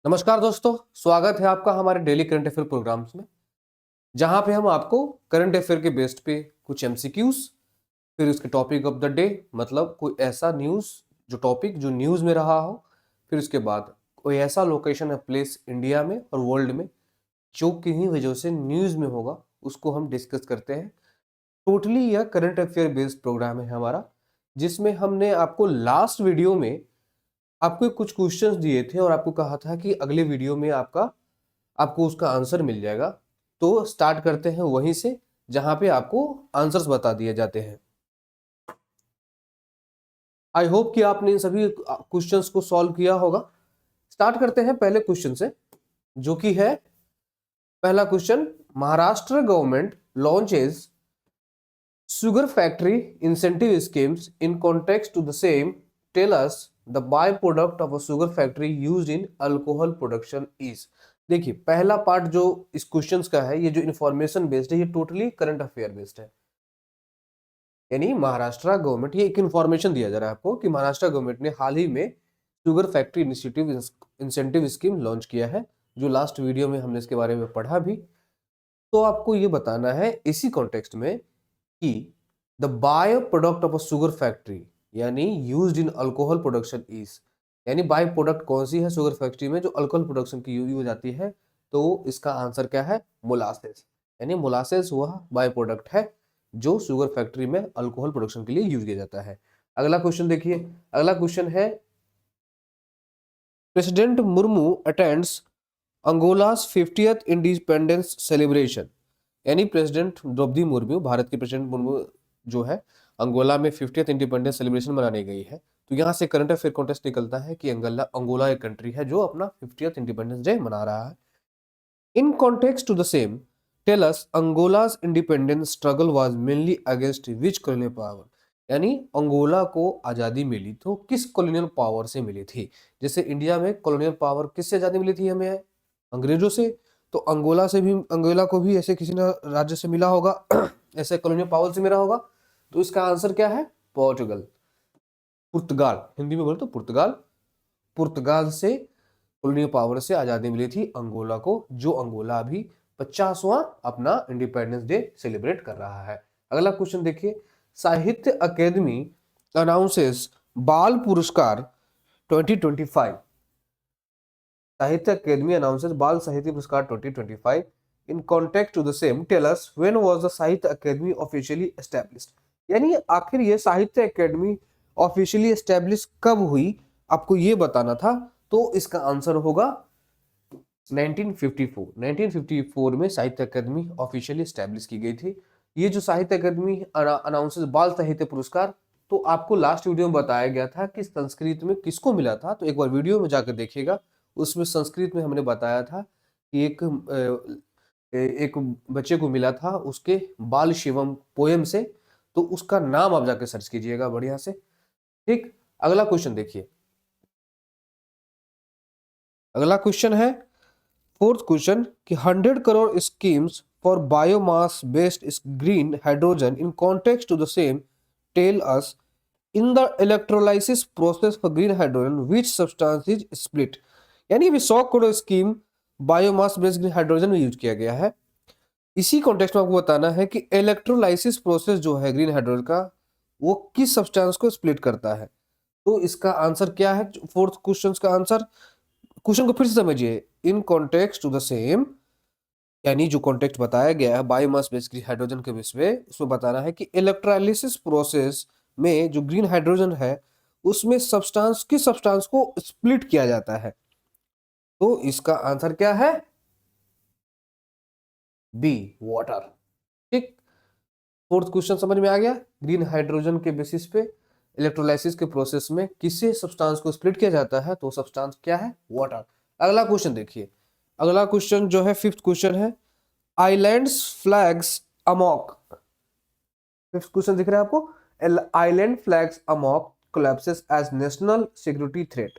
नमस्कार दोस्तों, स्वागत है आपका हमारे डेली करंट अफेयर प्रोग्राम्स में, जहां पे हम आपको करंट अफेयर के बेस्ड पे कुछ एमसीक्यूज, फिर उसके टॉपिक ऑफ द डे, मतलब कोई ऐसा न्यूज जो टॉपिक जो न्यूज में रहा हो, फिर उसके बाद कोई ऐसा लोकेशन या प्लेस इंडिया में और वर्ल्ड में जो किन्हीं वजह से न्यूज में होगा, उसको हम डिस्कस करते हैं। टोटली यह करंट अफेयर बेस्ड प्रोग्राम है हमारा, जिसमें हमने आपको लास्ट वीडियो में आपको कुछ क्वेश्चंस दिए थे और आपको कहा था कि अगले वीडियो में आपको उसका आंसर मिल जाएगा। तो स्टार्ट करते हैं वहीं से जहां पे आपको आंसर्स बता दिए जाते हैं। आई होप कि आपने इन सभी क्वेश्चंस को सॉल्व किया होगा। स्टार्ट करते हैं पहले क्वेश्चन से, जो कि है पहला question. Maharashtra government launches sugar factory incentive schemes in context to the same. Tell us the byproduct of a sugar factory used in alcohol production is. देखिए, पहला पार्ट जो इस क्वेश्चंस का है, ये जो इंफॉर्मेशन बेस्ड है, ये टोटली करंट अफेयर बेस्ड है। यानी महाराष्ट्र गवर्नमेंट, ये एक इंफॉर्मेशन दिया जा रहा है आपको कि महाराष्ट्र गवर्नमेंट ने हाल ही में sugar factory initiative incentive scheme launch किया है, जो लास्ट वीडियो में हमने इसके बारे में पढ़ा भी। तो आपको ये बताना है इसी कॉन्टेक्स्ट में कि the by product of a sugar factory यानी used in alcohol production is, यानी बाय प्रोडक्ट कौन सी है शुगर फैक्ट्री में जो अल्कोहल प्रोडक्शन की यूज हो जाती है। तो इसका आंसर क्या है? मोलासेस। यानी मोलासेस वह बाय प्रोडक्ट है जो शुगर फैक्ट्री में अल्कोहल प्रोडक्शन के लिए यूज किया जाता है। अगला क्वेश्चन देखिए। अगला क्वेश्चन है, president Murmu attends Angola's 50th independence celebration. यानी प्रेसिडेंट द्रौपदी मुर्मू, भारत की प्रेसिडेंट मुर्मू जो है, अंगोला में 50th इंडिपेंडेंस सेलिब्रेशन मनाने गई है। तो यहाँ से करंट अफेयर कॉन्टेस्ट निकलता है कि अंगोला एक कंट्री है जो अपना 50th इंडिपेंडेंस डे मना रहा है। In context to the same, tell us Angola's independence struggle was mainly against which colonial power. यानी अंगोला को आज़ादी मिली तो किस कॉलोनियल पावर से मिली थी? जैसे इंडिया में कॉलोनियल पावर किससे आज़ादी मिली थी हमें? अंग्रेजों से। तो अंगोला को भी ऐसे किसी न राज्य से मिला होगा ऐसे कॉलोनियल पावर से मिला होगा। तो इसका आंसर क्या है? पोर्टुगल, पुर्तगाल, हिंदी में बोले तो पुर्तगाल। पुर्तगाल से कॉलोनियल पावर से आजादी मिली थी अंगोला को, जो अंगोला अभी 50वां अपना इंडिपेंडेंस डे सेलिब्रेट कर रहा है। अगला क्वेश्चन देखिए। साहित्य अकेदमी अनाउंसेस बाल पुरस्कार 2025। साहित्य अकेदमी अनाउंसेस बाल Sahitya Puraskar 2025 in context to the same. Tell us when was the Sahitya Akademi officially established. यानी आखिर ये साहित्य अकेडमी ऑफिशियली एस्टैब्लिश कब हुई, आपको ये बताना था। तो इसका आंसर होगा 1954। 1954 में साहित्य अकादमी ऑफिशियली स्टैब्लिश की गई थी। ये जो साहित्य अकादमी अनाउंसेस बाल साहित्य पुरस्कार, तो आपको लास्ट वीडियो में बताया गया था कि संस्कृत में किसको मिला था, तो एक बार वीडियो में जाकर देखिएगा। उसमें संस्कृत में हमने बताया था कि एक बच्चे को मिला था उसके बाल शिवम पोएम से। तो उसका नाम आप जाकर सर्च कीजिएगा बढ़िया से। ठीक, अगला क्वेश्चन देखिए। अगला क्वेश्चन है फोर्थ क्वेश्चन कि 100 crore schemes for biomass based green hydrogen in context to the same. Tell us in the electrolysis process for green hydrogen which substance is split. यानी अभी 100 crore scheme biomass based green hydrogen में use किया गया है। इसी context में आपको बताना है कि इलेक्ट्रोलाइसिस प्रोसेस जो है ग्रीन हाइड्रोजन का, वो किस सब्सटेंस को स्प्लिट करता है। तो इसका आंसर क्या है? फोर्थ क्वेश्चन का आंसर, क्वेश्चन को फिर से समझिए। In context to the same, यानी जो कॉन्टेक्स्ट बताया गया है बायोमास बेस्ड हाइड्रोजन के विषय में, उसमें बताना है कि इलेक्ट्रोलाइसिस प्रोसेस में जो ग्रीन हाइड्रोजन है उसमें सब्सटेंस किस सब्सटेंस को स्प्लिट किया जाता है। तो इसका आंसर क्या है? B, water. ठीक, फोर्थ क्वेश्चन समझ में आ गया। ग्रीन हाइड्रोजन के बेसिस पे इलेक्ट्रोलाइसिस के प्रोसेस में किसी सब्सटेंस को स्प्लिट किया जाता है, तो सब्सटेंस क्या है? वाटर। अगला क्वेश्चन देखिए। अगला क्वेश्चन जो है फिफ्थ क्वेश्चन है, islands flags amok. Fifth question दिख रहा है आपको? Island flags amok collapses as national security threat.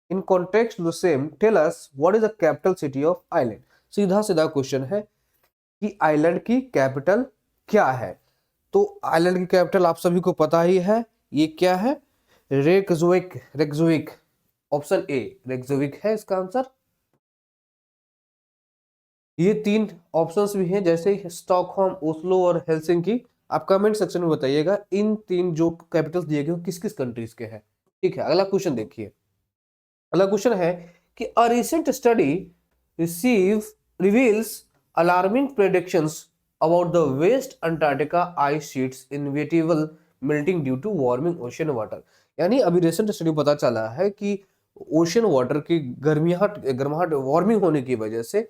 In context the same, tell us what is the capital city of Ireland. सीधा सीधा क्वेश्चन है कि आइलैंड की कैपिटल क्या है। तो आइलैंड की कैपिटल आप सभी को पता ही है, ये क्या है? रेकजुविक। रेकजुविक, ऑप्शन ए रेकजुविक है इसका आंसर। ये 3 ऑप्शंस भी हैं, जैसे स्टॉकहोम, ओस्लो और हेलसिंकी। आप कमेंट सेक्शन में बताइएगा इन 3 जो कैपिटल्स दिए गए हो किस किस कंट्रीज के हैं। ठीक है, अगला क्वेश्चन देखिए। अगला क्वेश्चन है कि a recent study receive reveals alarming predictions about the West Antarctica ice sheets inevitable melting due to warming ocean water. यानी अभी रिसेंट स्टडी पता चला है कि ओशन वाटर की गर्मियाहट गर्माहट वार्मिंग होने की वजह से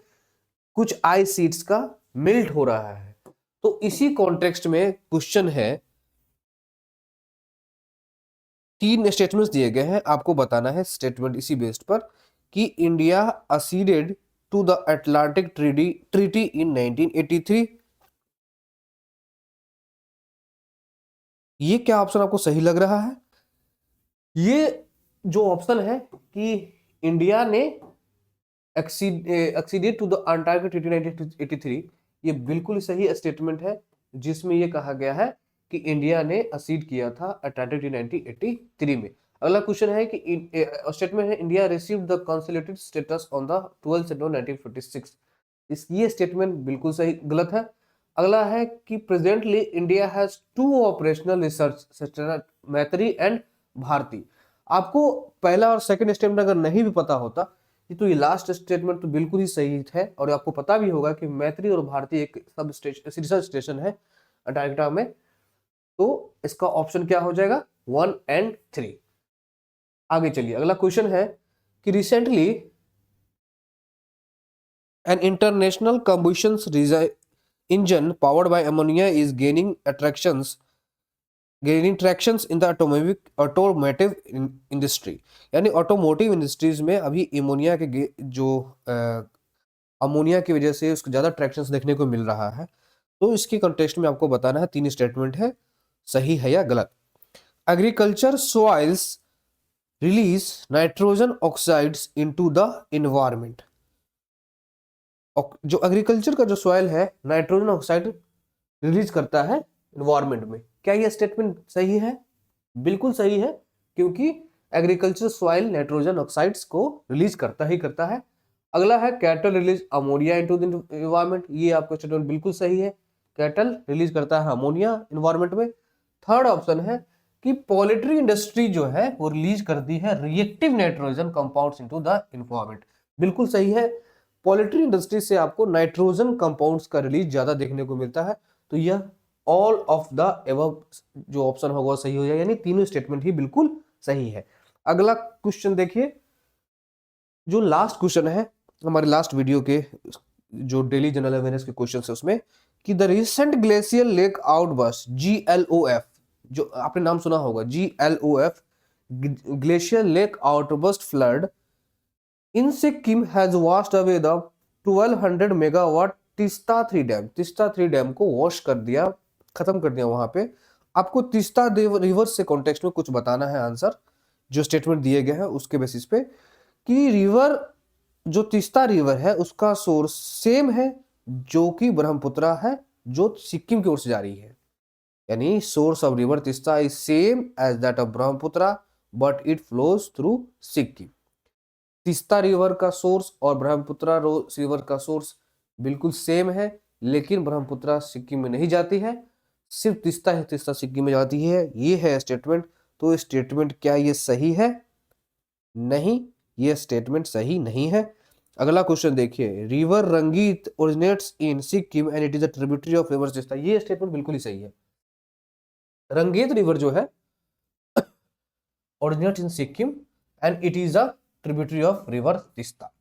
कुछ आइस शीट्स का मेल्ट हो रहा है। तो इसी कॉन्टेक्स्ट में क्वेश्चन है, 3 स्टेटमेंट्स दिए गए हैं, आपको बताना है स्टेटमेंट इसी बेस्ड पर कि India acceded to the Atlantic treaty in 1983। ये क्या ऑप्शन आपको सही लग रहा है? ये जो ऑप्शन है कि इंडिया ने exceeded to the Antarctic treaty 1983, ये बिल्कुल सही स्टेटमेंट है, जिसमें ये कहा गया है कि इंडिया ने असीड किया था अटलांटिक ट्रीटी 1983 में। अगला क्वेश्चन है कि स्टेटमेंट है India received the consolidated status on the 12 सितंबर 1946। ये स्टेटमेंट बिल्कुल सही गलत है। अगला है कि presently India has 2 operational research centre, मैत्री एंड भारती। आपको पहला और सेकंड स्टेटमेंट अगर नहीं भी पता होता तो ये लास्ट स्टेटमेंट तो बिल्कुल ही सही है। और आपको पता भी होगा कि मैत्री और भारती एक सब रिसर्च स्टेशन है अंटार्कटिका में। तो इसका ऑप्शन क्या हो जाएगा? 1 एंड 3। आगे चलिए, अगला क्वेश्चन है कि recently an international combustion engine powered by ammonia is gaining tractions in the automotive industry। यानी ऑटोमोटिव इंडस्ट्रीज में अभी इमोनिया के जो अमोनिया की वजह से उसको ज्यादा ट्रैक्शंस देखने को मिल रहा है। तो इसके कॉन्टेक्स्ट में आपको बताना है 3 स्टेटमेंट है, सही है या गलत। Agriculture soils release nitrogen oxides into the environment. जो एग्रीकल्चर का जो सॉइल है नाइट्रोजन ऑक्साइड रिलीज करता है एनवायरनमेंट में। क्या यह स्टेटमेंट सही है? बिल्कुल सही है, क्योंकि एग्रीकल्चर सॉइल नाइट्रोजन ऑक्साइड्स को रिलीज करता ही करता है। अगला है cattle release ammonia into the environment. ये आपका स्टेटमेंट बिल्कुल सही है, कैटल रिलीज करता है अमोनिया एनवायरनमेंट में। थर्ड ऑप्शन है कि पोल्ट्री इंडस्ट्री जो है वो रिलीज करती है reactive nitrogen compounds into the environment. बिल्कुल सही है, पोल्ट्री इंडस्ट्री से आपको नाइट्रोजन कंपाउंड्स का रिलीज ज्यादा देखने को मिलता है। तो यह ऑल ऑफ द एबव जो ऑप्शन होगा सही हो जाएगा, यानी तीनों स्टेटमेंट ही बिल्कुल सही है। अगला क्वेश्चन देखिए, जो लास्ट क्वेश्चन है हमारे लास्ट वीडियो के जो डेली जनरल अवेयरनेस के क्वेश्चन है उसमें, कि the recent glacier lake outburst GLOF, जो आपने नाम सुना होगा GLOF, glacier lake outburst flood in Sikkim has washed away the 1200 megawatt Teesta 3 dam. Teesta 3 dam को वॉश कर दिया, खत्म कर दिया वहां पे। आपको तीस्ता रिवर से कॉन्टेक्स्ट में कुछ बताना है आंसर, जो स्टेटमेंट दिए गए हैं उसके बेसिस पे, कि रिवर जो तीस्ता रिवर है उसका सोर्स सेम है जो कि ब्रह्मपुत्रा है, जो सिक्किम की ओर से जा रही है। यानी source of river Teesta is same as that of Brahmaputra but it flows through Sikkim. Teesta river का सोर्स और ब्रह्मपुत्रा रिवर का सोर्स बिल्कुल सेम है, लेकिन ब्रह्मपुत्रा सिक्किम में नहीं जाती है, सिर्फ तीस्ता सिक्किम में जाती है। ये है स्टेटमेंट। तो स्टेटमेंट क्या ये सही है? नहीं, ये स्टेटमेंट सही नहीं है। अगला क्वेश्चन देखिए, रिवर रंगीत originates in Sikkim and it is a tributary of river Teesta. ये स्टेटमेंट बिल्कुल ही सही है। रंगीत रिवर जो है originates in Sikkim and it is a tributary of river Teesta,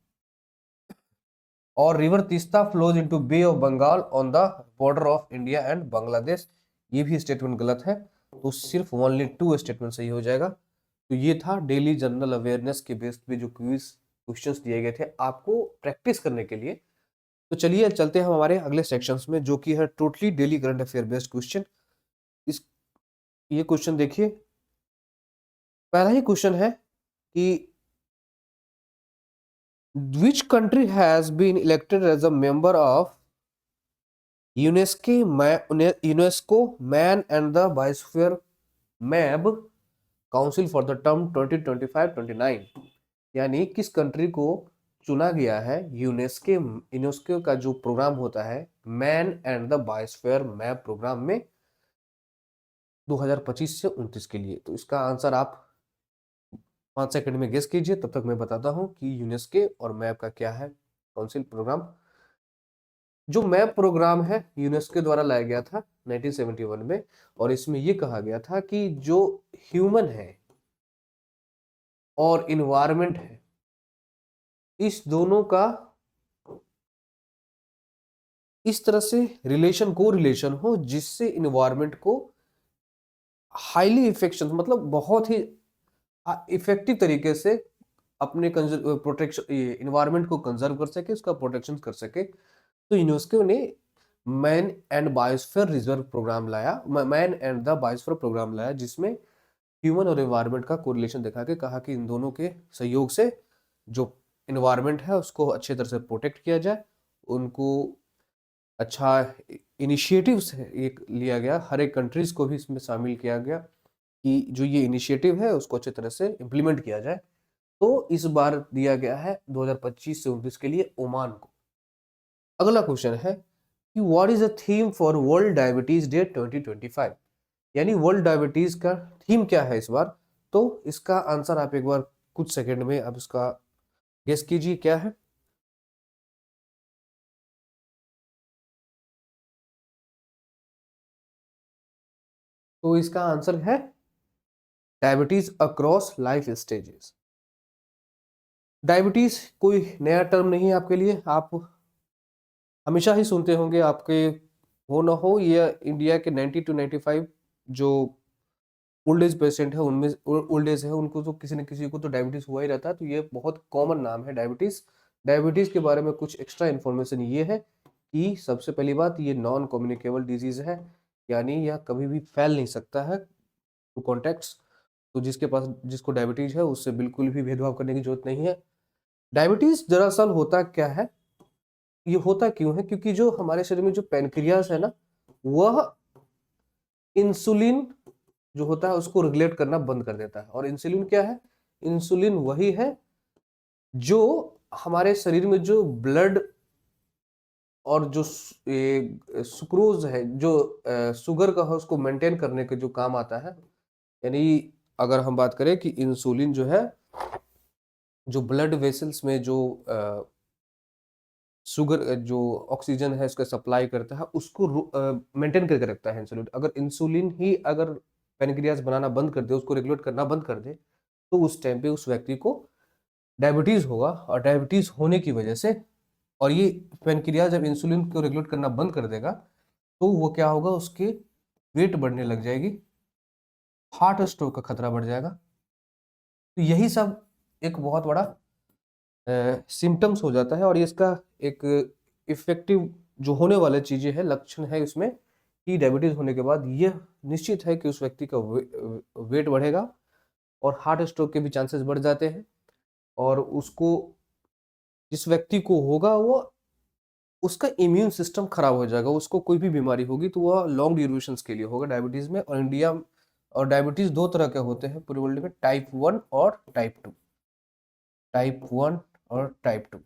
और river Teesta flows into bay of Bengal on the border of India and Bangladesh. ये भी स्टेटमेंट गलत है, तो सिर्फ ओनली 2 स्टेटमेंट सही हो जाएगा। तो ये था डेली जनरल अवेयरनेस के बेस पे जो क्विज क्वेश्चंस दिए गए थे आपको प्रैक्टिस करने के लिए। तो चलिए चलते हैं हम हमारे अगले सेक्शंस में, जो कि है totally daily current affair based question. इस ये क्वेश्चन देखिए, पहला ही क्वेश्चन है कि which country has been elected as a member of UNESCO Man and the Biosphere मैब काउंसिल फॉर द टर्म 2025-29। यानी किस कंट्री को चुना गया है यूनेस्को का जो प्रोग्राम होता है man and the biosphere map programme में 2025 से 29 के लिए। तो इसका आंसर आप 5 सेकंड में गेस कीजिए, तब तक मैं बताता हूं कि यूनेस्को और मैप का क्या है काउंसिल प्रोग्राम। जो मैप प्रोग्राम है यूनेस्को द्वारा लाया गया था 1971 में, और इसमें यह कहा गया था कि जो ह्यूमन है और इन्वायरमेंट है, इस दोनों का इस तरह से रिलेशन हो जिससे इन्वायरमेंट को हाईली इफेक्शन, मतलब बहुत ही इफेक्टिव तरीके से अपने प्रोटेक्शन इन्वायरमेंट को कंजर्व कर सके, उसका प्रोटेक्शन कर सके। तो यूनेस्को ने man and biosphere reserve programme लाया, man and the biosphere programme लाया, जिसमें ह्यूमन और एनवायरनमेंट का कोरिलेशन दिखा के कहा कि इन दोनों के सहयोग से जो एनवायरनमेंट है उसको अच्छे तरह से प्रोटेक्ट किया जाए, उनको अच्छा इनिशिएटिव्स एक लिया गया, हर एक कंट्रीज को भी इसमें शामिल किया गया कि जो ये इनिशिएटिव है उसको अच्छे तरह से इम्प्लीमेंट किया जाए। तो इस बार दिया गया है 2025 से 29 के लिए ओमान को। अगला क्वेश्चन है कि what is the theme for world diabetes day 2025, यानी वर्ल्ड डायबिटीज का थीम क्या है इस बार। तो इसका आंसर आप एक बार कुछ सेकंड में आप इसका गेस कीजिए क्या है। तो इसका आंसर है diabetes across life stages. Diabetes कोई नया टर्म नहीं है आपके लिए, आप हमेशा ही सुनते होंगे, आपके हो ना हो, ये इंडिया के 90 to 95 जो ओल्ड एज पेशेंट है उनमें, ओल्ड एज है उनको तो किसी न किसी को तो डायबिटीज हुआ ही रहता है। तो ये बहुत कॉमन नाम है डायबिटीज। डायबिटीज के बारे में कुछ एक्स्ट्रा इन्फॉर्मेशन ये है कि सबसे पहली बात, ये नॉन कम्युनिकेबल डिजीज है, यानी यह कभी भी फैल नहीं सकता है टू कॉन्टेक्ट्स। तो जिसके पास जिसको डायबिटीज है उससे बिल्कुल भी भेदभाव करने की जरूरत नहीं है। डायबिटीज दरअसल होता क्या है, ये होता क्यों है, क्योंकि जो हमारे शरीर में जो पेनक्रियास है ना, वह इंसुलिन जो होता है उसको रेगुलेट करना बंद कर देता है। और इंसुलिन क्या है, इंसुलिन वही है जो हमारे शरीर में जो ब्लड और जो सुक्रोज है, जो शुगर का है, उसको मेंटेन करने के जो काम आता है। यानी अगर हम बात करें कि इंसुलिन जो है, जो ब्लड वेसल्स में जो शुगर जो ऑक्सीजन है उसका सप्लाई करता है, उसको मेंटेन करके रखता है इंसुलिन। अगर इंसुलिन ही अगर पेनक्रियास बनाना बंद कर दे, उसको रेगुलेट करना बंद कर दे, तो उस टाइम पे उस व्यक्ति को डायबिटीज होगा। और डायबिटीज होने की वजह से, और ये पेनक्रियास जब इंसुलिन को रेगुलेट करना बंद कर देगा, तो वो क्या होगा, उसके वेट बढ़ने लग जाएगी, हार्ट स्ट्रोक का खतरा बढ़ जाएगा। तो यही सब एक बहुत बड़ा सिम्टम्स हो जाता है। और इसका एक इफेक्टिव जो होने वाले चीजें हैं, लक्षण है इसमें कि डायबिटीज होने के बाद यह निश्चित है कि उस व्यक्ति का वेट बढ़ेगा और हार्ट स्ट्रोक के भी चांसेस बढ़ जाते हैं। और उसको, जिस व्यक्ति को होगा, वो उसका इम्यून सिस्टम खराब हो जाएगा, उसको कोई भी बीमारी होगी तो वह लॉन्ग ड्यूरेशन के लिए होगा डायबिटीज में। और इंडिया और डायबिटीज दो तरह के होते हैं पूरे वर्ल्ड में, टाइप 1 और टाइप 2। टाइप 1 और टाइप 2।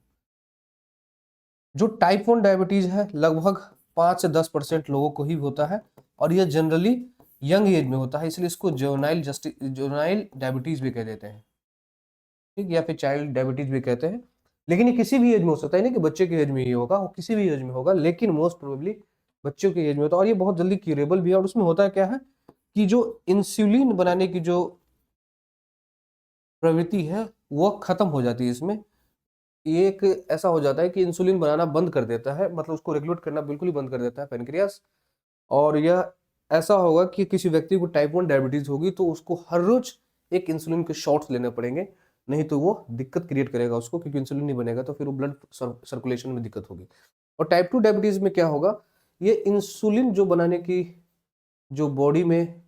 जो टाइप 1 डायबिटीज है लगभग 5 से 10% लोगों को ही होता है, और यह जनरली यंग एज में होता है, इसलिए इसको जुवेनाइल डायबिटीज भी कह देते हैं, ठीक, या फिर चाइल्ड डायबिटीज भी कहते हैं। लेकिन ये किसी भी एज में हो सकता है, नहीं कि बच्चे के एज में ही होगा, वो किसी भी एज में होगा, लेकिन मोस्ट प्रोबेबली बच्चों के एज में होता है। और ये बहुत जल्दी क्यूरेबल भी है। और उसमें होता है क्या है कि जो इंसुलिन बनाने की जो प्रवृत्ति है वो खत्म हो जाती है इसमें। एक ऐसा हो जाता है कि इंसुलिन बनाना बंद कर देता है, मतलब उसको रेगुलेट करना बिल्कुल ही बंद कर देता है पेनक्रियास। और यह ऐसा होगा कि किसी व्यक्ति को टाइप 1 डायबिटीज होगी तो उसको हर रोज एक इंसुलिन के शॉट्स लेने पड़ेंगे, नहीं तो वो दिक्कत क्रिएट करेगा उसको, क्योंकि इंसुलिन नहीं बनेगा तो फिर वो ब्लड सर्कुलेशन में दिक्कत होगी। और टाइप 2 डायबिटीज में क्या होगा, ये इंसुलिन जो बनाने की जो बॉडी में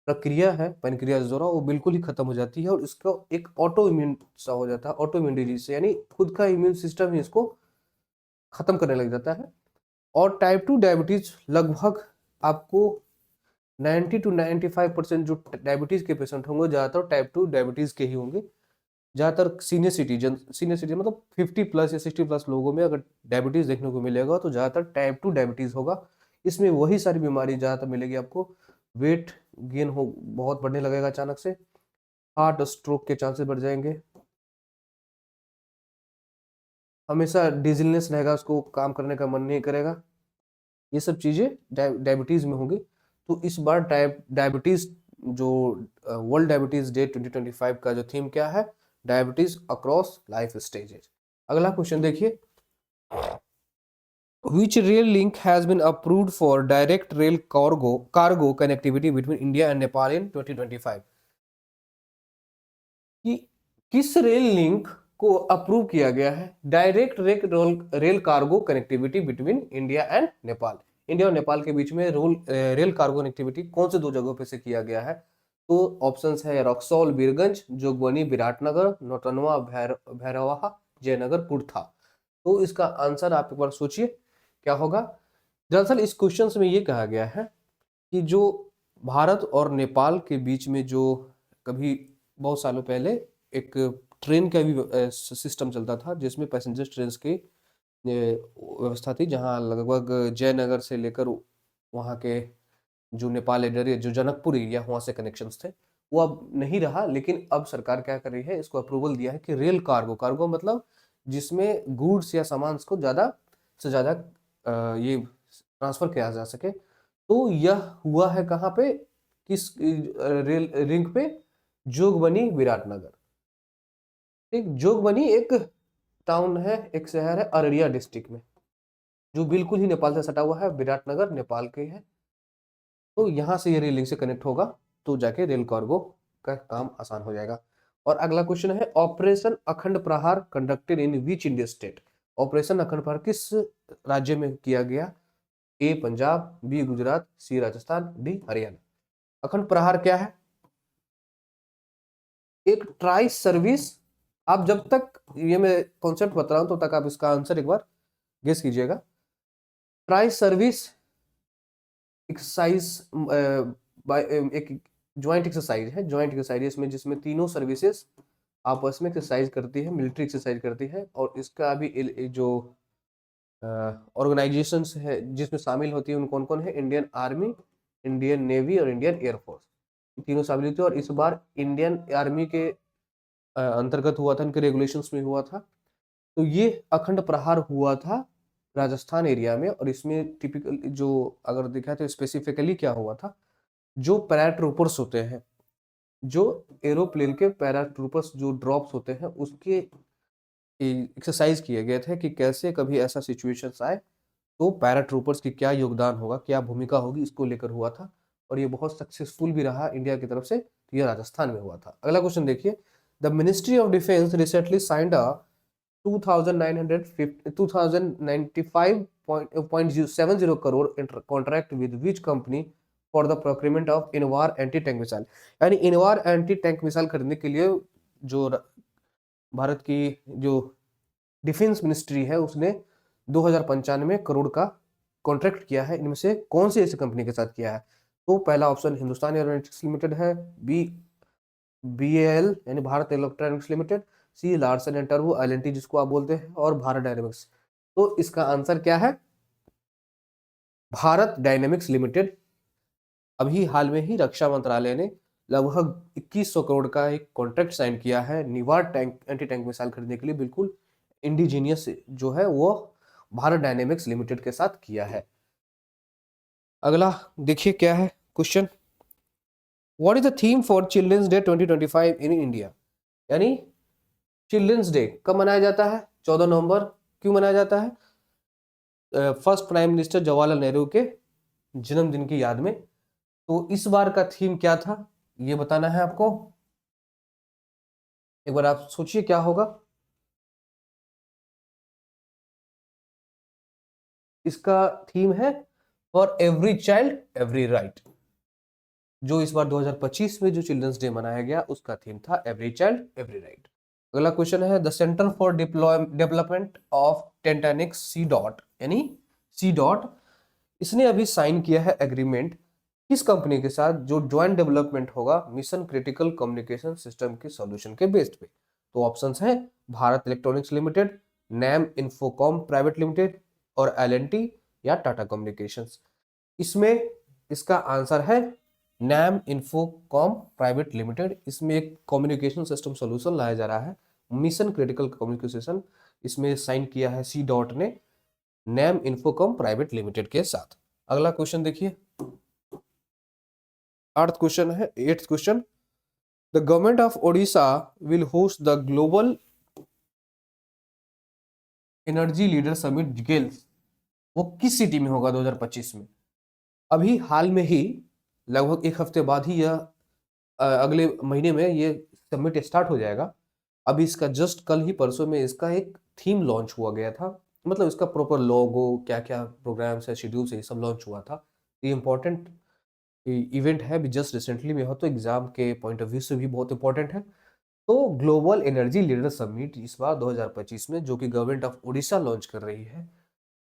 प्रक्रिया है पेनक्रियास द्वारा, वो बिल्कुल ही खत्म हो जाती है, और इसको एक ऑटो इम्यून सा हो जाता है, ऑटो इम्यून डिजीज से, यानी खुद का इम्यून सिस्टम ही इसको खत्म करने लग जाता है। और टाइप 2 डायबिटीज लगभग आपको 90 to 95% जो डायबिटीज के पेशेंट होंगे, ज्यादातर टाइप 2 डायबिटीज के ही होंगे। ज़्यादातर सीनियर सिटीजन मतलब 50+ या 60+ लोगों में अगर डायबिटीज़ देखने को मिलेगा तो ज़्यादातर टाइप 2 डायबिटीज़ होगा। इसमें वही सारी बीमारी ज़्यादातर मिलेगी आपको। वेट गेन हो बहुत बढ़ने लगेगा अचानक से, हार्ट स्ट्रोक के चांसेस बढ़ जाएंगे, हमेशा डिजीनेस रहेगा, उसको काम करने का मन नहीं करेगा। ये सब चीज़ें डायबिटीज़ में होंगी। तो इस बार डायबिटीज़ जो वर्ल्ड डायबिटीज़ डे 2025 का जो थीम क्या है, डायबिटीज़ अक्रॉस लाइफ स्टेजेस। अगला क्वेश्चन देखिए, Which rail link has been approved for direct rail cargo connectivity between India and Nepal in 2025? कि किस रेल लिंक को अप्रूव किया गया है direct rail cargo connectivity between India and Nepal? India और नेपाल के बीच में रेल कार्गो कनेक्टिविटी कौन से दो जगहों पे से किया गया है? तो ऑप्शंस है रक्सौल बीरगंज, जोगबनी विराटनगर, नौतनवा भैरवा जयनगर कुर्था। तो इसका आंसर आप एक बार सोचिए क्या होगा। दरअसल इस क्वेश्चन में ये कहा गया है कि जो भारत और नेपाल के बीच में जो कभी बहुत सालों पहले एक ट्रेन का भी सिस्टम चलता था जिसमें पैसेंजर ट्रेन की व्यवस्था थी, जहां लगभग जयनगर से लेकर वहां के जो नेपाल एरिया जो जनकपुर एरिया वहां से कनेक्शंस थे, वो अब नहीं रहा। लेकिन अब सरकार क्या कर रही है, इसको अप्रूवल दिया है कि रेल कार्गो मतलब जिसमें गुड्स या सामान को ज़्यादा से ज़्यादा ये ट्रांसफर किया जा सके। तो यह हुआ है कहाँ पे, किस रेल लिंक पे? जोगबनी विराटनगर। ठीक, जोगबनी एक टाउन है, एक शहर है अररिया डिस्ट्रिक्ट में, जो बिल्कुल ही नेपाल से सटा हुआ है। विराटनगर नेपाल के है। तो यहाँ से ये रेल लिंक से कनेक्ट होगा तो जाके रेल कार्गो का काम आसान हो जाएगा। और अगला क्वेश्चन है, ऑपरेशन अखंड प्रहार conducted in which India state? Operation अखंड प्रहार किस राज्य में किया गया? ए पंजाब, बी गुजरात, सी राजस्थान, डी हरियाणा। अखंड प्रहार क्या है? एक ट्राई सर्विस। आप जब तक ये मैं कॉन्सेप्ट बता रहा हूं तब तक आप इसका आंसर एक बार गेस कीजिएगा। ट्राई सर्विस एक्सरसाइज एक ज्वाइंट एक्सरसाइज है, ज्वाइंट एक्सरसाइज इसमें जिसमें तीनों सर्विसेज आपस में एक्सरसाइज करती है, मिलिट्री एक्सरसाइज करती है। और इसका अभी जो ऑर्गेनाइजेशंस है जिसमें शामिल होती है उन कौन कौन है? इंडियन आर्मी, इंडियन नेवी और इंडियन एयरफोर्स, तीनों शामिल होती है। और इस बार इंडियन आर्मी के अंतर्गत हुआ था, इनके रेगुलेशंस में हुआ था। तो ये अखंड प्रहार हुआ था राजस्थान एरिया में। और इसमें टिपिकल जो अगर देखा तो स्पेसिफिकली क्या हुआ था, जो पैराट्रूपर्स होते हैं, जो एरोप्लेन के पैराट्रूपर्स जो ड्रॉप्स होते हैं, उसके एक्सरसाइज किए गए थे कि कैसे कभी ऐसा सिचुएशंस आए तो पैराट्रूपर्स की क्या योगदान होगा, क्या भूमिका होगी, इसको लेकर हुआ था। और ये बहुत सक्सेसफुल भी रहा इंडिया की तरफ से। तो ये राजस्थान में हुआ था। अगला क्वेश्चन देखिए, the ministry of defence recently signed a 2,995.70 crore contract with which company for the procurement of Invar anti tank missile? यानी इनवार एंटी टैंक मिसाइल खरीदने के लिए जो भारत की जो डिफेंस मिनिस्ट्री है उसने 2095 करोड़ का कॉन्ट्रैक्ट किया है। इनमें से कौन सी ऐसी कंपनी के साथ किया है? तो पहला ऑप्शन हिंदुस्तान एरोनॉटिक्स लिमिटेड है, बी BAL यानी Bharat electronics limited, C Larsen and टर्बो LNT जिसको आप बोलते हैं, और भारत डायनेमिक्स। तो इसका आंसर क्या है? Bharat dynamics limited. अभी हाल में ही रक्षा मंत्रालय ने लगभग 2100 करोड़ का एक कॉन्ट्रैक्ट साइन किया है निवार टैंक एंटी टैंक मिसाइल खरीदने के लिए। बिल्कुल इंडिजीनियस जो है वो भारत डायनेमिक्स लिमिटेड के साथ किया है। अगला देखिए क्या है question, what is the theme for children's day 2025 in India? यानी चिल्ड्रंस डे कब मनाया जाता है? 14 नवंबर। क्यों मनाया जाता है? First prime minister Jawaharlal Nehru के जन्मदिन की याद में। तो इस बार का थीम क्या था ये बताना है आपको। एक बार आप सोचिए क्या होगा। इसका थीम है for every child every right. जो इस बार 2025 में जो चिल्ड्रंस डे मनाया गया उसका थीम था एवरी चाइल्ड एवरी राइट। अगला क्वेश्चन है, the centre for development of telematics C DOT यानी सी डॉट, इसने अभी साइन किया है एग्रीमेंट किस कंपनी के साथ जो ज्वाइंट डेवलपमेंट होगा मिशन क्रिटिकल कम्युनिकेशन सिस्टम के सॉल्यूशन के बेस्ड पे? तो ऑप्शंस हैं भारत इलेक्ट्रॉनिक्स लिमिटेड, नैम इन्फोकॉम प्राइवेट लिमिटेड और एल&टी या टाटा कम्युनिकेशंस। इसमें इसका आंसर है नैम इन्फोकॉम प्राइवेट लिमिटेड। इसमें एक कम्युनिकेशन सिस्टम सॉल्यूशन लाया जा रहा है, मिशन क्रिटिकल कम्युनिकेशन। इसमें साइन किया है सी डॉट ने नैम इन्फोकॉम प्राइवेट लिमिटेड के साथ। अगला क्वेश्चन देखिए, 8th क्वेश्चन है, 8th question, the government of Odisha will host the global energy leader summit Gales, वो किस सिटी में होगा 2025 में? अभी हाल में ही लगभग एक हफ्ते बाद ही यह अगले महीने में ये समिट स्टार्ट हो जाएगा। अभी इसका जस्ट कल ही परसों में इसका एक थीम लॉन्च हुआ गया था, मतलब इसका प्रॉपर लोगो, क्या क्या प्रोग्राम्स है, शेड्यूल्स है, ये सब लॉन्च हुआ था। ये इंपॉर्टेंट इवेंट है, अभी जस्ट रिसेंटली में हो, तो एग्जाम के पॉइंट ऑफ व्यू से भी बहुत इंपॉर्टेंट है। तो ग्लोबल एनर्जी लीडर समिट इस बार 2025 में, जो कि गवर्नमेंट ऑफ उड़ीसा लॉन्च कर रही है,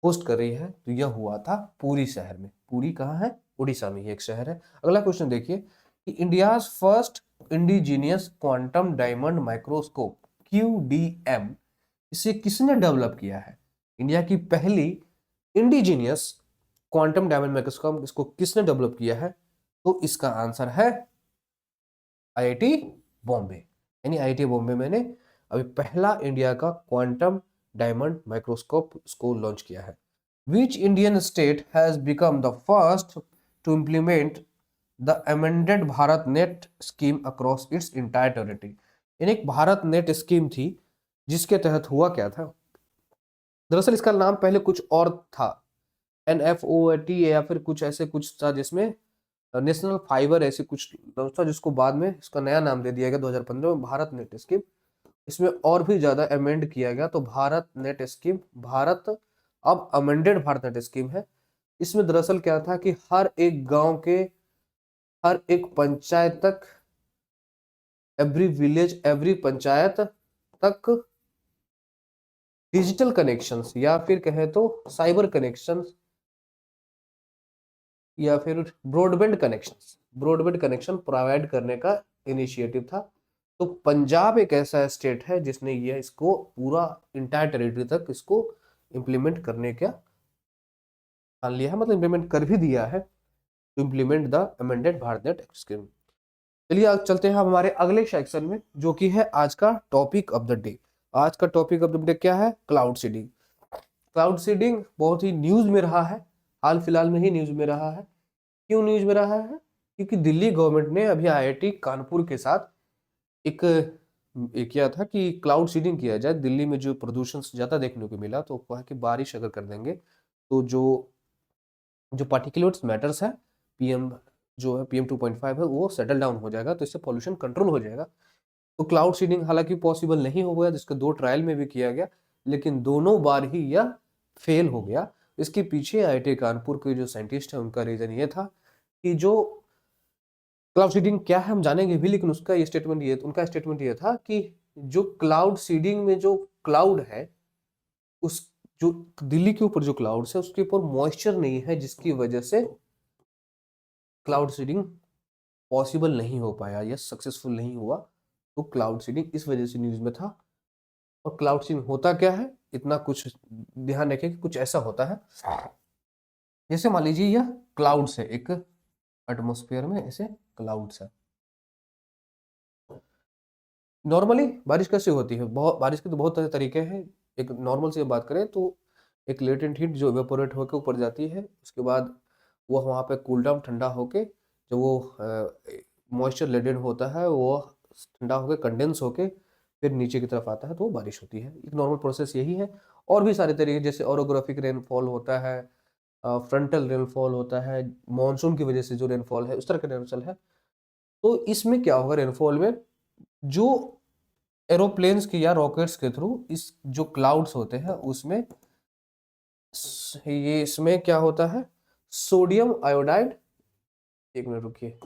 होस्ट कर रही है, तो यह हुआ था पुरी शहर में। पुरी कहाँ है? उड़ीसा में ही एक शहर है। अगला क्वेश्चन देखिए कि India's first indigenous quantum diamond microscope QDM, इसे किसने डेवलप किया है? इंडिया की पहली इंडिजीनियस क्वांटम डायमंड माइक्रोस्कोप, इसको किसने डेवलप किया है? तो इसका आंसर है IIT बॉम्बे। यानी IIT बॉम्बे मैंने अभी पहला इंडिया का क्वांटम डायमंड माइक्रोस्कोप इसको लॉन्च किया है। Which Indian state has become the first to implement the amended Bharat net scheme across its entire territory? यानी एक भारत नेट स्कीम थी जिसके तहत हुआ क्या था, दरअसल इसका नाम पहले कुछ और था, NFOAT या फिर कुछ ऐसे कुछ था, जिसमें नेशनल फाइबर ऐसे कुछ था, जिसको बाद में इसका नया नाम दे दिया गया 2015 में, भारत नेट स्कीम। इसमें और भी ज्यादा अमेंड किया गया, तो भारत नेट स्कीम, भारत अब अमेंडेड भारत नेट स्कीम है। इसमें दरअसल क्या था कि हर एक गांव के, हर एक पंचायत तक, एवरी विलेज, एवरी पंचायत तक डिजिटल कनेक्शंस या फिर कहें तो साइबर कनेक्शंस या फिर ब्रॉडबैंड कनेक्शन प्रोवाइड करने का इनिशिएटिव था। तो पंजाब एक ऐसा स्टेट है जिसने ये इसको पूरा इंटायर टेरिटरी तक इसको इम्प्लीमेंट करने का ठान लिया है, मतलब इम्प्लीमेंट कर भी दिया है, to implement the amended Bharat net scheme. चलिए आज चलते हैं हमारे अगले सेक्शन में, जो कि है आज का टॉपिक ऑफ द डे। आज का टॉपिक ऑफ द डे क्या है? Cloud seeding. क्लाउड सीडिंग बहुत ही न्यूज में रहा है, हाल फिलहाल में ही न्यूज में रहा है। क्यों न्यूज में रहा है? क्योंकि दिल्ली गवर्नमेंट ने अभी IIT कानपुर के साथ एक किया था कि क्लाउड सीडिंग किया जाए। दिल्ली में जो प्रदूषण ज्यादा देखने को मिला, तो कहा कि बारिश अगर कर देंगे तो जो जो पार्टिकुलेट्स मैटर्स है, PM जो है PM 2.5 है, वो सेटल डाउन हो जाएगा, तो इससे पॉल्यूशन कंट्रोल हो जाएगा। तो क्लाउड सीडिंग हालांकि पॉसिबल नहीं हो गया, जिसके 2 ट्रायल में भी किया गया, लेकिन दोनों बार ही यह फेल हो गया। इसके पीछे IIT कानपुर के जो साइंटिस्ट है, उनका रीजन ये था कि जो क्लाउड सीडिंग क्या है हम जानेंगे भी, लेकिन उनका स्टेटमेंट ये था कि जो क्लाउड सीडिंग में जो क्लाउड है, उस जो दिल्ली के ऊपर जो क्लाउड है उसके ऊपर मॉइस्चर नहीं है, जिसकी वजह से क्लाउड सीडिंग पॉसिबल नहीं हो पाया या सक्सेसफुल नहीं हुआ। तो क्लाउड सीडिंग इस वजह से न्यूज में था। और क्लाउड सीडिंग होता क्या है, इतना कुछ ध्यान रखें कि कुछ ऐसा होता है, जैसे मान लीजिए यह क्लाउड्स है, एक एटमॉस्फेयर में ऐसे क्लाउड्स है। नॉर्मली बारिश कैसे होती है? बहुत बारिश के तो बहुत सारे तरीके हैं। एक नॉर्मल से बात करें तो एक लेटेंट हीट जो इवेपोरेट होकर ऊपर जाती है, उसके बाद वो वहाँ पे कूल डाउन, ठंडा होके जो वो मॉइस्चर लेडेड होता है, वो ठंडा होकर कंडेंस होके फिर नीचे की तरफ आता है, तो वो बारिश होती है। एक नॉर्मल प्रोसेस यही है। और भी सारे तरीके, जैसे ओरोग्राफिक रेनफॉल होता है, फ्रंटल रेनफॉल होता है, मानसून की वजह से जो रेनफॉल है, उस तरह का रेनफॉल है। तो इसमें क्या होगा, रेनफॉल में जो एरोप्लेन्स के या रॉकेट्स के थ्रू इस जो क्लाउड्स होते हैं उसमें ये इसमें क्या होता है, सोडियम आयोडाइड, एक मिनट रुकिए,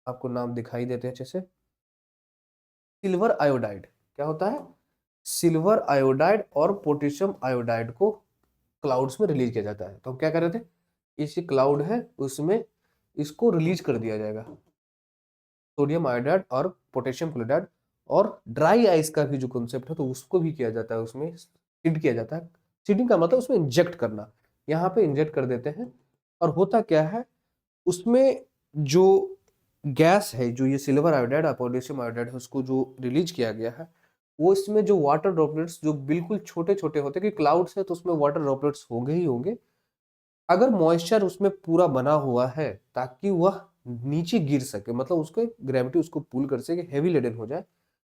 आपको नाम दिखाई देते हैं अच्छे से, सिल्वर आयोडाइड। क्या होता है? सिल्वर आयोडाइड और पोटेशियम आयोडाइड को क्लाउड्स में रिलीज किया जाता है। तो हम क्या कर रहे थे, इसी क्लाउड है उसमें इसको रिलीज कर दिया जाएगा, सोडियम आयोडाइड और पोटेशियम क्लोराइड, और ड्राई आइस का भी जो कॉन्सेप्ट है तो उसको भी किया जाता है, उसमें सीड किया जाता है। सीडिंग का मतलब उसमें इंजेक्ट करना, यहाँ पे इंजेक्ट कर देते हैं। और होता क्या है उसमें, जो गैस है, जो ये सिल्वर आयोडाइड और पोटेशियम आयोडाइड है, उसको जो रिलीज किया गया है, वो इसमें जो वाटर ड्रॉपलेट्स जो बिल्कुल छोटे छोटे होते हैं, कि क्लाउड्स है तो उसमें वाटर ड्रॉपलेट्स होंगे ही होंगे। अगर मॉइस्चर उसमें पूरा बना हुआ है ताकि वह नीचे गिर सके, मतलब उसको ग्रेविटी उसको पुल कर सके, हेवी लेडन हो जाए,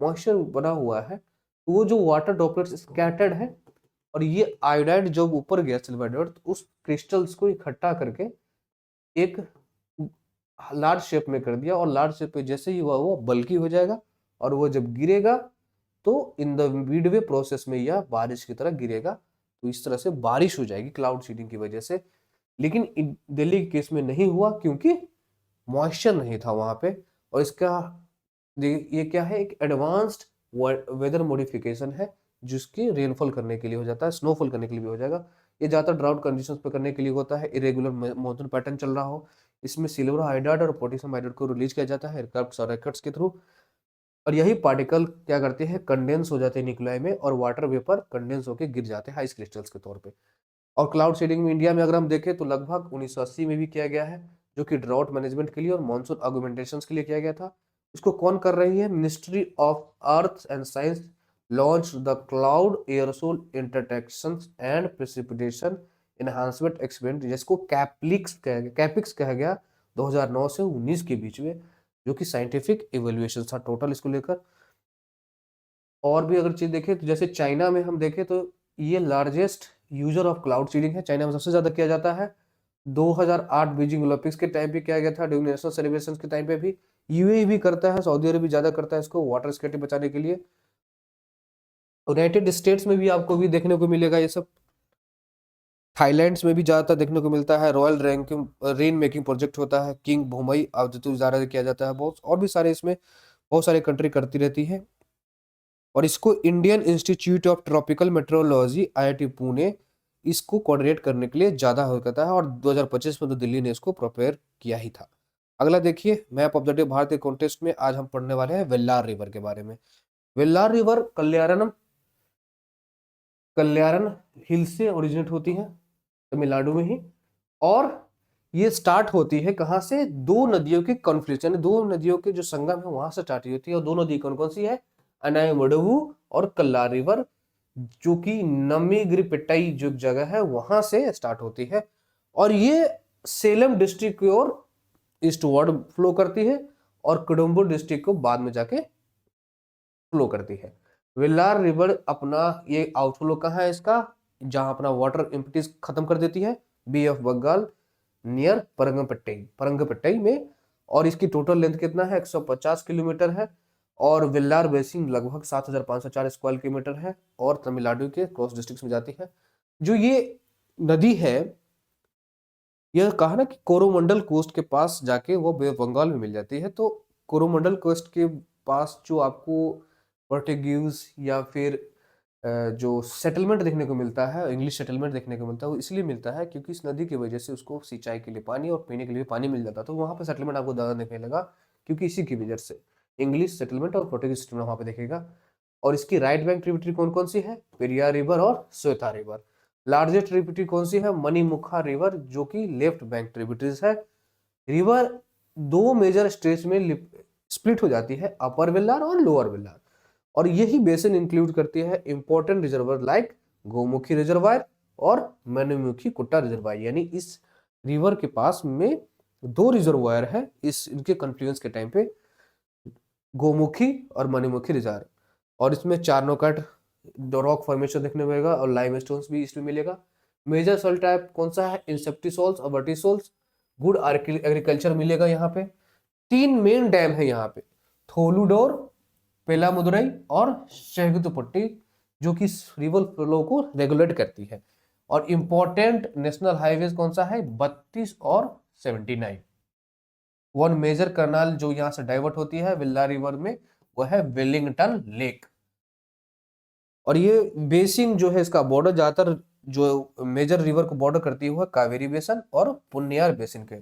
मॉइस्चर बना हुआ है, तो वो जो वाटर ड्रॉपलेट्स स्कैटर्ड है, और ये आयोडाइड जब ऊपर गया सिल्वर आयोडाइड, तो उस क्रिस्टल्स को इकट्ठा करके एक लार्ज शेप में कर दिया, और लार्ज शेप पे जैसे ही हुआ वो बल्कि हो जाएगा, और वो जब गिरेगा तो इन द मिडवे प्रोसेस में यह बारिश की तरह गिरेगा। तो इस तरह से बारिश हो जाएगी क्लाउड सीडिंग की वजह से। लेकिन दिल्ली के केस में नहीं हुआ क्योंकि मॉइस्चर नहीं था वहां पे। और इसका ये क्या है, एक एडवांस्ड वेदर मॉडिफिकेशन है, जिसकी रेनफॉल करने के लिए हो जाता है, स्नोफॉल करने के लिए भी हो जाएगा। ये ज्यादातर ड्राउट कंडीशंस पे करने के लिए होता है, इरेगुलर मॉनसून पैटर्न चल रहा हो। इसमें सिल्वर हाइड्राइड और पोटेशियम हाइड्राइड को रिलीज किया जाता है एयरक्राफ्ट और रॉकेट्स के थ्रू, और यही पार्टिकल क्या करते हैं, कंडेंस हो जाते हैं न्यूक्लियाई में, और वाटर वेपर कंडेंस होकर गिर जाते हैं आइस क्रिस्टल्स के तौर पे। और क्लाउड सीडिंग में इंडिया में अगर हम देखें तो लगभग 1980 में भी किया गया है, जो कि ड्राउट मैनेजमेंट के लिए और मानसून ऑगमेंटेशन के लिए किया गया था। इसको कौन कर रही है, ministry of earth and science launch the cloud aerosol interaction and precipitation enhancement experiment, जिसको कैपिक्स कहा गया 2009 से 19 के बीच में, जो कि साइंटिफिक इवेल्युएशन था टोटल इसको लेकर। और भी अगर चीज देखें तो जैसे चाइना में हम देखें तो ये largest user of cloud seeding है, चाइना में सबसे ज्यादा किया जाता है। 2008 बीजिंग ओलंपिक्स के टाइम पे किया गया था, ड्यूरिंग नेशनल सेलिब्रेशन के टाइम पे भी। यूएई भी करता है, सऊदी अरब भी ज्यादा करता है इसको वाटर स्कैर्सिटी बचाने के लिए। यूनाइटेड स्टेट्स में भी आपको भी देखने को मिलेगा ये सब। थाईलैंड में भी ज्यादातर देखने को मिलता है। Royal ranking rain making project होता है, किंग भूमई आउटजूतु ज्यादा किया जाता है बहुत, और भी सारे इसमें बहुत सारी कंट्री करती रहती है। और इसको Indian institute of tropical metrology IIT Pune इसको कोऑर्डिनेट करने के लिए ज्यादा हो करता है, और 2025 में तो दिल्ली ने इसको प्रिपेयर किया ही था। अगला देखिए, map of the day Bharat के कॉन्टेस्ट में आज हम पढ़ने वाले हैं वेल्लार रिवर के बारे में। वेल्लार रिवर कल्याणम हिल से ओरिजिनेट होती है, तमिलनाडु में ही। और ये स्टार्ट होती है कहाँ से, दो नदियों के कॉन्फ्लुएंस, यानी दो नदियों के जो संगम है वहां से स्टार्ट होती है। और दो नदी कौन कौन सी है, अनायमडुवु और कल्लार रिवर, जो कि नमीग्रिपेट्टाई जो जगह है वहां से स्टार्ट होती है। और ये सेलम डिस्ट्रिक्ट की ओर ईस्टवर्ड फ्लो करती है, और कुडुम्बुर डिस्ट्रिक्ट को बाद में जाके फ्लो करती है। वेल्लार रिवर अपना ये आउटफ्लो कहाँ है इसका, जहां अपना वाटर इम्पिटिस खत्म कर देती है, बे ऑफ बंगाल नियर परंगपट्टई में। और इसकी टोटल लेंथ कितना है, 150 किलोमीटर है। और वेल्लार बेसिन लगभग 7504 स्क्वायर किलोमीटर है, और तमिलनाडु के क्रॉस डिस्ट्रिक्ट में जाती है। जो ये नदी है, यह कहा ना कि कोरोमंडल कोस्ट के पास जाके वो बे ऑफ बंगाल में मिल जाती है। तो कोरोमंडल कोस्ट के पास जो आपको पोर्टुगीज या फिर जो सेटलमेंट देखने को मिलता है, इंग्लिश सेटलमेंट देखने को मिलता है, वो इसलिए मिलता है क्योंकि इस नदी की वजह से उसको सिंचाई के लिए पानी और पीने के लिए पानी मिल जाता, तो वहां पर सेटलमेंट आपको ज्यादा देखने लगा, क्योंकि इसी की वजह से इंग्लिश सेटलमेंट और पोर्टुगीज सेटलमेंट वहां पे देखेगा। और इसकी राइट बैंक ट्रिब्यूटरी कौन कौन सी है, पेरियार रिवर और श्वेता रिवर। लार्जेस्ट ट्रिब्यूटरी कौन सी है, मणिमुखा रिवर, जो कि लेफ्ट बैंक ट्रिब्यूटरीज है। रिवर दो मेजर स्ट्रेच में स्प्लिट हो जाती है, अपर वेल्लार और लोअर वेल्लार। और यही बेसिन इंक्लूड करती है important reservoir like Gomukhi reservoir और मणिमुखी कुट्टा रिजर्वायर। यानी इस रिवर के पास में दो रिजर्वायर है इस इनके कन्फ्लुएंस के टाइम पे, गोमुखी और मणिमुखी रिजर्व। और इसमें चारनोकट रॉक फॉर्मेशन देखने को मिलेगा, और लाइमस्टोन्स भी इसमें मिलेगा। मेजर सॉइल टाइप कौन सा है, इंसेप्टिसोल्स और वर्टिसोल्स। गुड एग्रीकल्चर मिलेगा यहाँ पे। तीन मेन डैम है यहाँ पे, थोलुडोर, पेलामुदुरई और शेगुतुपट्टी, जो कि रिवर फ्लो को रेगुलेट करती है। और इंपॉर्टेंट नेशनल हाईवेज कौन सा है, 32 और 79। वन मेजर कैनाल जो यहाँ से डाइवर्ट होती है विल्ला रिवर में, वो है वेलिंगटन लेक। और ये बेसिन जो है इसका बॉर्डर ज्यादातर जो मेजर रिवर को बॉर्डर करती है कावेरी बेसिन और पुन्यार बेसिन के।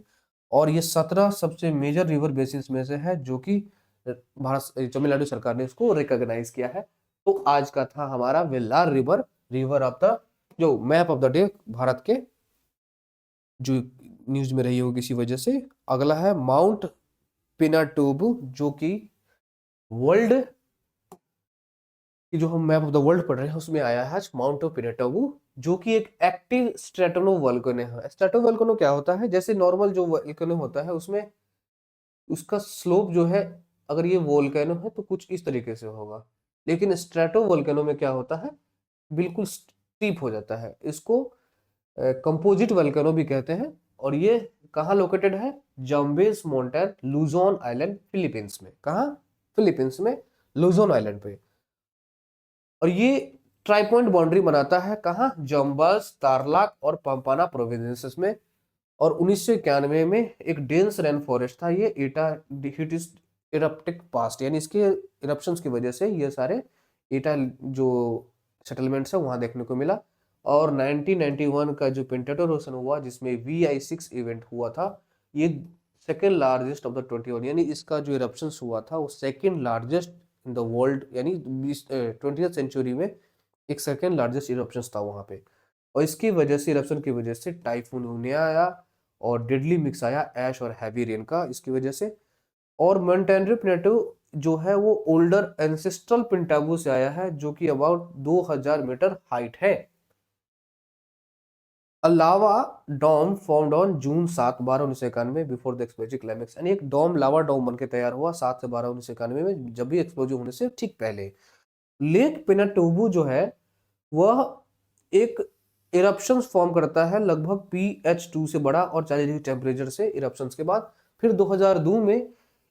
और ये 17 सबसे मेजर रिवर बेसिन में से है, जो कि तमिलनाडु सरकार ने उसको रिकॉग्नाइज किया है। तो आज का था हमारा Vellar river, river of the, जो map of the day Bharat के, जो न्यूज में रही होगी किसी वजह से। अगला है माउंट पिनाटुबू, जो कि वर्ल्ड की, जो हम मैप ऑफ द वर्ल्ड पढ़ रहे हैं उसमें आया है आज माउंट ऑफ पिनाटुबू, जो कि एक एक्टिव स्ट्रेटोनो वोल्केनो है। स्ट्रेटो वोल्केनो क्या होता है, जैसे नॉर्मल जो वोल्केनो होता है उसमें उसका स्लोप जो है, अगर ये वोल्केनो है तो कुछ इस तरीके से होगा, लेकिन स्ट्रेटो वोल्केनो में क्या होता है, बिल्कुल स्टीप हो जाता है। इसको कंपोजिट वोल्केनो भी कहते हैं। और ये कहाँ लोकेटेड है, जम्बेस माउंटेन, लुजोन आइलैंड, फिलीपींस में। कहाँ, फिलीपींस में लुजोन आइलैंड पे। और ये ट्राई पॉइंट बाउंड्री बनाता है कहाँ, जम्बस, तारलाक और पंपाना प्रोविंसेस में। और 1991 में एक डेंस रेन फॉरेस्ट था ये, एटा इरप्टिक पास्ट, यानी इसके इरप्शंस की वजह से ये सारे एटा जो सेटलमेंट्स है वहां देखने को मिला। और 1991 का जो पिंटाटोरोसन हुआ, जिसमें VI6 इवेंट हुआ था, ये सेकेंड लार्जेस्ट ऑफ द 21, यानी इसका जो इरप्शंस हुआ था वो second largest in the world, यानी 20th सेंचुरी में एक सेकेंड लार्जेस्ट इरप्शंस था वहां पे। और इसकी वजह से, इरप्शन की वजह से टाइफून उनिया आया और डेडली मिक्स आया ऐश और हैवी रेन का, इसकी वजह से। और मोंटेनरी प्लेटो जो है वो ओल्डर एंसेस्ट्रल पिंटाबू से आया है, जो कि अबाउट 2000 मीटर हाइट है। Lava dome formed on June 7 12 1991 before the explosive climax, यानी एक डॉम, लावा डॉम बनके तैयार हुआ 7 से 12 1991 में, जब भी एक्सप्लोजिव होने से ठीक पहले। लेक पिनाटुबू जो है वह एक इरप्शंस फॉर्म करता है लगभग pH 2 से बड़ा और 40 डिग्री टेम्परेचर से इरप्शंस के बाद। फिर 2002 में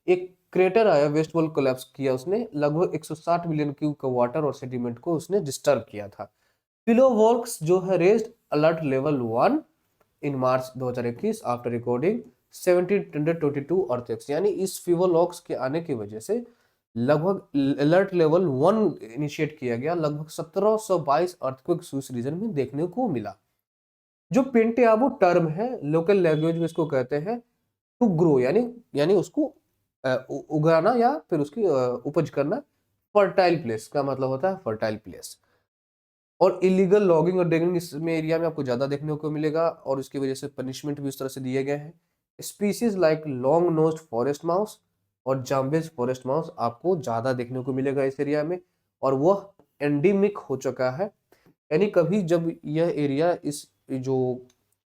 एक क्रेटर आया, वेस्ट वॉल कोलैप्स किया उसने, लगभग 160 मिलियन क्यूब का वाटर और सेडिमेंट को उसने डिस्टर्ब किया था। पिलोवॉल्क्स जो है रेज्ड अलर्ट लेवल 1 इन मार्च 2021 आफ्टर रिकॉर्डिंग 1722 अर्थक्वेक्स, यानी इस फिवोलॉक्स के आने की वजह से लगभग अलर्ट लेवल 1 इनिशिएट किया गया, लगभग 1722 अर्थक्वेक्स उस रीजन में देखने को मिला। जो पिंटाबू टर्म है, लोकल लैंग्वेज में इसको कहते हैं टू ग्रो, यानी उसको उगाना या फिर उसकी उपज करना। फर्टाइल प्लेस का मतलब होता है फर्टाइल प्लेस। और इलीगल लॉगिंग और डिगिंग इसमें एरिया में आपको ज्यादा देखने को मिलेगा, और इसकी वजह से पनिशमेंट भी उस तरह से दिए गए हैं। Species like long nosed forest mouse और जाम्बेज फॉरेस्ट माउस आपको ज्यादा देखने को मिलेगा इस एरिया में, और वह एंडेमिक हो चुका है। यानी कभी जब यह एरिया, इस जो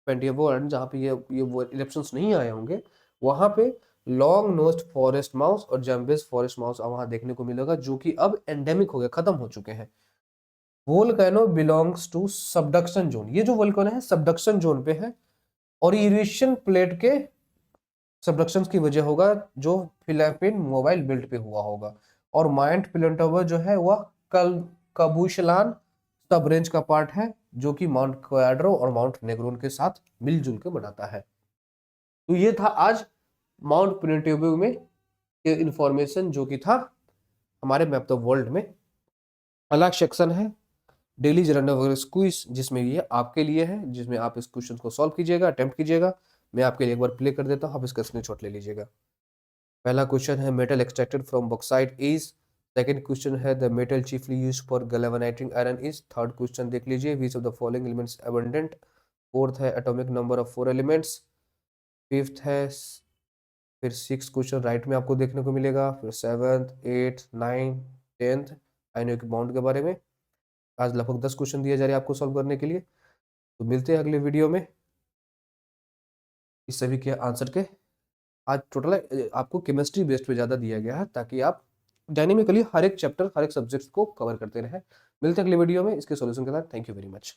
पेंटियाबो आइलैंड जहाँ पे ये वो इरप्शंस नहीं आए होंगे, वहां पे लॉन्ग नोज्ड फॉरेस्ट माउस और जाम्बेज फॉरेस्ट माउस वहां देखने को मिलेगा, जो कि अब एंडेमिक हो गए, खत्म हो चुके हैं। Volcano belongs to subduction zone, ये जो वोल्केनो है सबडक्शन जोन पे है, और यूरेशियन प्लेट के सबडक्शन की वजह होगा, जो फिलिपीन मोबाइल बेल्ट पे हुआ होगा। और माउंट पिनाटुबू जो है वह कल कबूशलान सब रेंज का पार्ट है, जो कि माउंट क्वाड्रो और माउंट नेग्रोन के साथ मिलजुल के बनाता है। तो ये था आज माउंट पिनाटुबू में ये इंफॉर्मेशन, जो कि था हमारे मैप द वर्ल्ड में। अलग सेक्शन है डेली जनरल क्विज, जिसमें ये आपके लिए है, जिसमें आप इस क्वेश्चन को सॉल्व कीजिएगा, अटेम्प्ट कीजिएगा। मैं आपके लिए एक बार प्ले कर देता हूँ, आप इसका स्क्रीनशॉट ले लीजिएगा। पहला क्वेश्चन है metal extracted from bauxite is. Second question है the metal chiefly used for galvanising iron is. Third question देख लीजिए, which of the following elements abundant. Fourth है atomic number of 4 elements. Fifth है, फिर सिक्स क्वेश्चन राइट में आपको देखने को मिलेगा। फिर seventh, eighth, ninth, 10th ionic bond के बारे में। आज लगभग 10 क्वेश्चन दिए जा रहे हैं आपको सॉल्व करने के लिए। तो मिलते हैं अगले वीडियो में इस सभी के आंसर के। आज टोटल आपको केमिस्ट्री बेस्ड पे ज़्यादा दिया गया है, ताकि आप डायनेमिकली हर एक चैप्टर, हर एक सब्जेक्ट को कवर करते रहें। मिलते हैं अगले वीडियो में इसके सॉल्यूशन के साथ। Thank you very much.